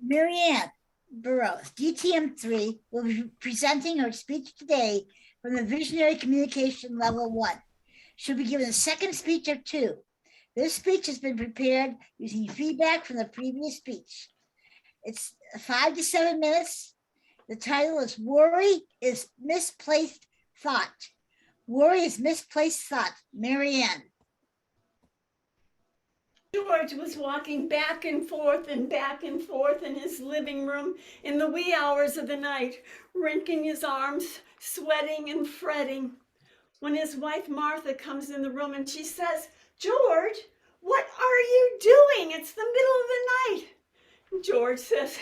Marianne Burrows, DTM3, will be presenting her speech today from the Visionary Communication Level 1. She'll be given a second speech of 2. This speech has been prepared using feedback from the previous speech. It's 5 to 7 minutes. The title is Worry is Misplaced Thought. Worry is misplaced thought. Marianne. George was walking back and forth in his living room in the wee hours of the night, wrenching his arms, sweating and fretting. When his wife Martha comes in the room and she says, "George, what are you doing? It's the middle of the night." George says,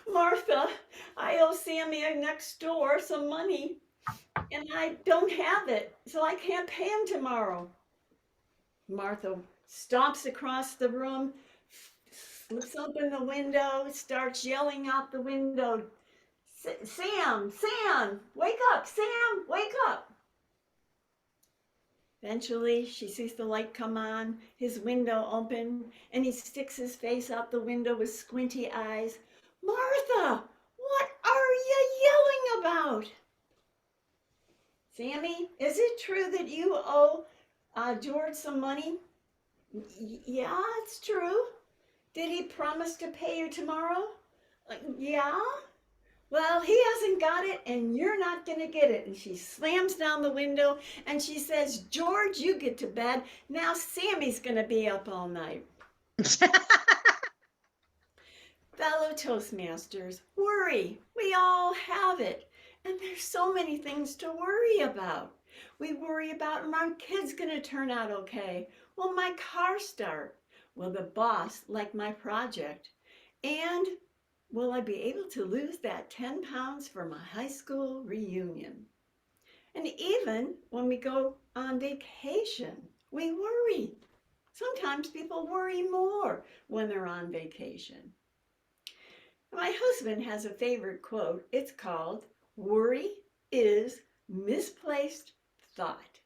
"Martha, I owe Sammy next door some money and I don't have it, so I can't pay him tomorrow." Martha stomps across the room, slips open the window, starts yelling out the window, "Sam, Sam, wake up, Sam, wake up." Eventually, she sees the light come on, his window open, and he sticks his face out the window with squinty eyes. "Martha, what are you yelling about?" "Sammy, is it true that you owe George some money?" "Yeah, it's true." "Did he promise to pay you tomorrow?" "Yeah." "Well, he hasn't got it and you're not going to get it." And she slams down the window and she says, "George, you get to bed. Now Sammy's going to be up all night." Fellow Toastmasters, worry. We all have it. And there's so many things to worry about. We worry about, are my kids going to turn out okay? Will my car start? Will the boss like my project? And will I be able to lose that 10 pounds for my high school reunion? And even when we go on vacation, we worry. Sometimes people worry more when they're on vacation. My husband has a favorite quote. It's called, "Worry is misplaced thought."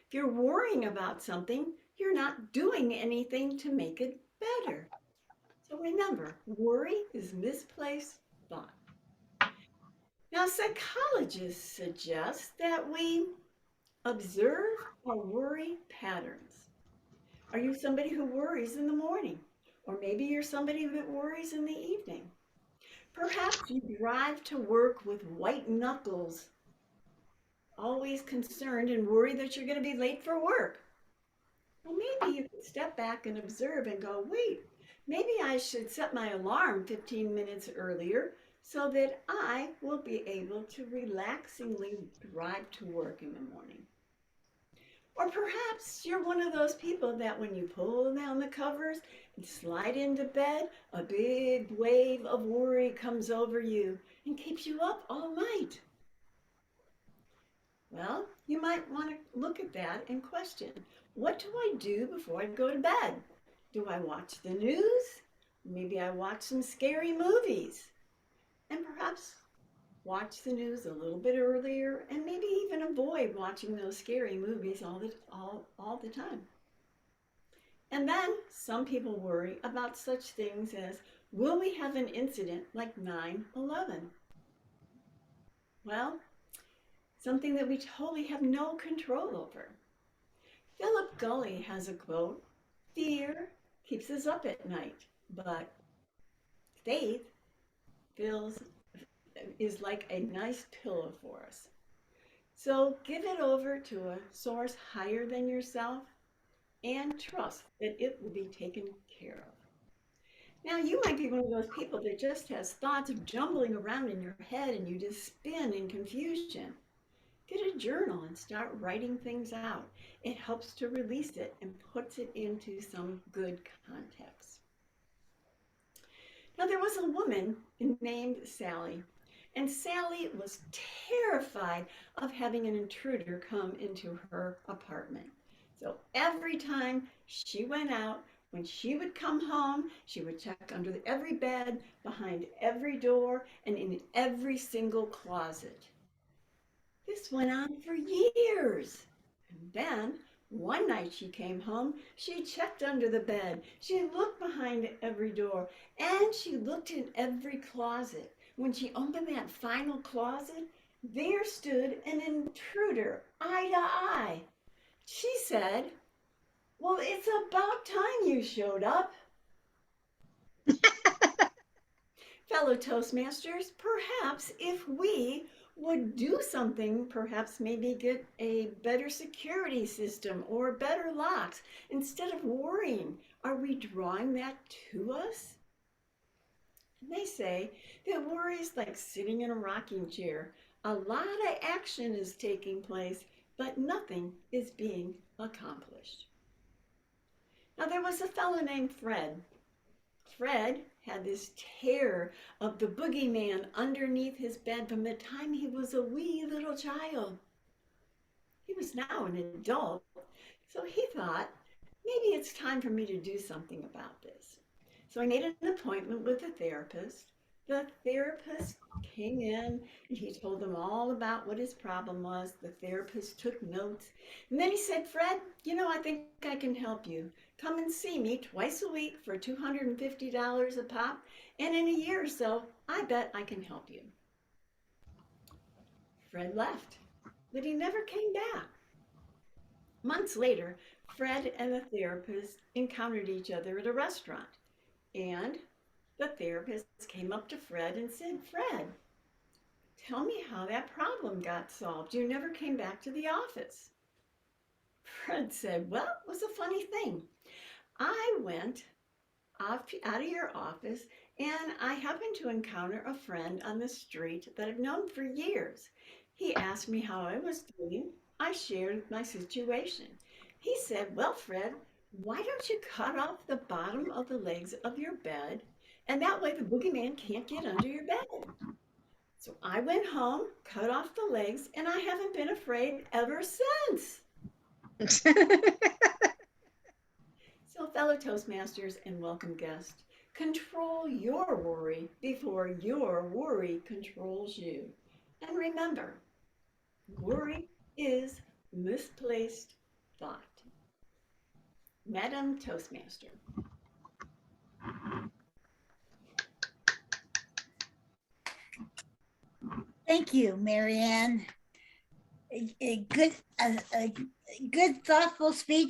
If you're worrying about something, you're not doing anything to make it better. So remember, worry is misplaced thought. Now, psychologists suggest that we observe our worry patterns. Are you somebody who worries in the morning? Or maybe you're somebody that worries in the evening. Perhaps you drive to work with white knuckles, always concerned and worried that you're going to be late for work. Well, maybe you could step back and observe and go, wait, maybe I should set my alarm 15 minutes earlier so that I will be able to relaxingly drive to work in the morning. Or perhaps you're one of those people that when you pull down the covers and slide into bed, a big wave of worry comes over you and keeps you up all night. Well, you might want to look at that and question, what do I do before I go to bed? Do I watch the news? Maybe I watch some scary movies. And perhaps watch the news a little bit earlier and maybe even avoid watching those scary movies all the time. And then some people worry about such things as, will we have an incident like 9/11? Well, something that we totally have no control over. Philip Gully has a quote, "Fear keeps us up at night, but faith feels is like a nice pillow for us." So give it over to a source higher than yourself and trust that it will be taken care of. Now, you might be one of those people that just has thoughts of jumbling around in your head and you just spin in confusion. Get a journal and start writing things out. It helps to release it and puts it into some good context. Now, there was a woman named Sally, and Sally was terrified of having an intruder come into her apartment. So every time she went out, when she would come home, she would check under every bed, behind every door, and in every single closet. This went on for years. And then One night she came home, she checked under the bed, she looked behind every door, and she looked in every closet. When she opened that final closet, there stood an intruder, eye to eye. She said, "Well, it's about time you showed up." Fellow Toastmasters, perhaps if we would do something, perhaps maybe get a better security system or better locks, instead of worrying, are we drawing that to us? And they say that worry is like sitting in a rocking chair. A lot of action is taking place, but nothing is being accomplished. Now, there was a fellow named Fred. Fred had this terror of the boogeyman underneath his bed from the time he was a wee little child. He was now an adult, so he thought, maybe it's time for me to do something about this. So I made an appointment with a therapist. The therapist came in and he told him all about what his problem was. The therapist took notes. And then he said, "Fred, I think I can help you. Come and see me twice a week for $250 a pop. And in a year or so, I bet I can help you." Fred left, but he never came back. Months later, Fred and the therapist encountered each other at a restaurant. And the therapist came up to Fred and said, "Fred, tell me how that problem got solved. You never came back to the office." Fred said, "Well, it was a funny thing. I went out of your office and I happened to encounter a friend on the street that I've known for years. He asked me how I was doing. I shared my situation. He said, 'Well, Fred, why don't you cut off the bottom of the legs of your bed, and that way the boogeyman can't get under your bed?' So I went home, cut off the legs, and I haven't been afraid ever since." So, fellow Toastmasters and welcome guests, control your worry before your worry controls you. And remember, worry is misplaced thought. Madam Toastmaster. Thank you, Marianne. A good, thoughtful speech.